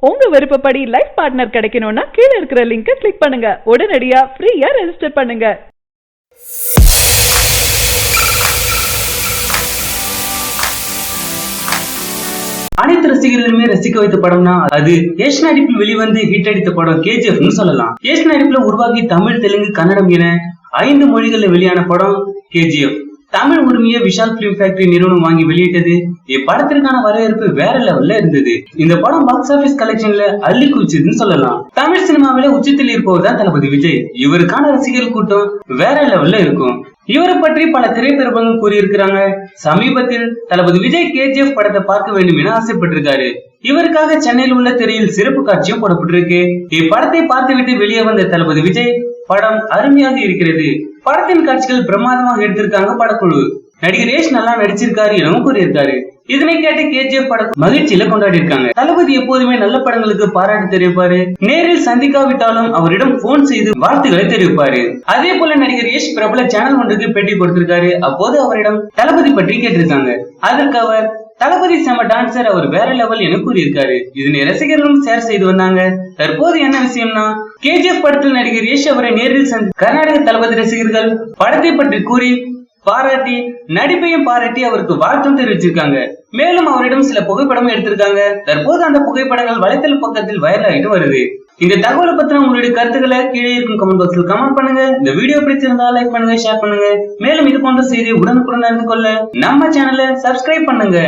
உங்க விருப்பப்படி life partner கிடைக்கணும்னா கீழ இருக்கிற லிங்கை கிளிக் பண்ணுங்க. உடனடியா ஃப்ரீயா ரெஜிஸ்டர் பண்ணுங்க. அனைத்து ரசிகர்களுமே ரசிக்க வைத்த படம்னா அது யஷ் நடிப்பில் வெளிவந்து ஹிட் அடித்த படம் கேஜிஎஃப் சொல்லலாம். யஷ் நடிப்புல உருவாக்கி தமிழ், தெலுங்கு, கன்னடம் என 5 மொழிகள்ல வெளியான படம் கேஜிஎஃப். தமிழ் உரிமையை விஷால் பிலிம் ஃபேக்டரி நிறுவனம் வாங்கி வெளியிட்டது. இப்படத்திற்கான வரவேற்பு வேற லெவல்ல இருந்தது. இந்த படம் பாக்ஸ் ஆபீஸ் கலெக்ஷன்ல அள்ளி குவிச்சதுன்னு சொல்லலாம். தமிழ் சினிமாவில உச்சத்தில் இருப்பவர் தான் தளபதி விஜய். இவருக்கான ரசிகர்கள் கூட்டம் வேற லெவல்ல இருக்கும். இவரை பற்றி பல திரைப்பிரபலங்கள் கூறியிருக்கிறாங்க. சமீபத்தில் தளபதி விஜய் கேஜிஎஃப் படத்தை பார்க்க வேண்டும் என ஆசைப்பட்டிருக்காரு. இவருக்காக சென்னையில் உள்ள திரையில் சிறப்பு காட்சியும் போடப்பட்டிருக்கு. இப்படத்தை பார்த்துவிட்டு வெளியே வந்த தளபதி விஜய், படம் அருமையாக இருக்கிறது, படத்தின் காட்சிகள் பிரமாதமாக எடுத்திருக்காங்க படக்குழு, நடிகர் யஷ் நல்லா நடிச்சிருக்காரு எனவும் கூறியிருக்காரு. இதனை கேட்டு கேஜிஎஃப் படம் மகிழ்ச்சியில கொண்டாடி இருக்காங்க. தளபதி எப்போதுமே நல்ல படங்களுக்கு பாராட்டு தெரிவிப்பாரு. நேரில் சந்திக்காவிட்டாலும் அவரிடம் போன் செய்து வாழ்த்துக்களை தெரிவிப்பாரு. அதே போல நடிகர் யஷ் பிரபல சேனல் ஒன்றுக்கு பேட்டி கொடுத்திருக்காரு. அப்போது அவரிடம் தளபதி பற்றி கேட்டிருக்காங்க. அதற்கு அவர், தளபதி செம டான்சர், அவர் வேற லெவல் என கூறியிருக்காரு. இதனை ரசிகர்களும் ஷேர் செய்து வந்தாங்க. தற்போது என்ன விஷயம்னா, கேஜிஎஃப் படத்தில் நடிகர் யஷ் அவரை நேரில் சந்தித்து கர்நாடக தளபதி ரசிகர்கள் படத்தை பற்றி கூறி பாராட்டி, நடிப்பையும் பாராட்டி அவருக்கு வாழ்த்தும் தெரிவிச்சிருக்காங்க. மேலும் அவரிடம் சில புகைப்படமும் எடுத்திருக்காங்க. தற்போது அந்த புகைப்படங்கள் வலைத்தள பக்கத்தில் வைரல் ஆகிட்டு வருது. இந்த தகவலை பத்தின உங்களுடைய கருத்துக்களை கீழே இருக்கும் கமெண்ட் பாக்ஸில் கமெண்ட் பண்ணுங்க. இந்த வீடியோ பிடிச்சிருந்தா லைக் பண்ணுங்க, ஷேர் பண்ணுங்க. மேலும் இது போன்ற செய்தியை உடனுக்குடன் அறிந்து கொள்ள நம்ம சேனலை சப்ஸ்கிரைப் பண்ணுங்க.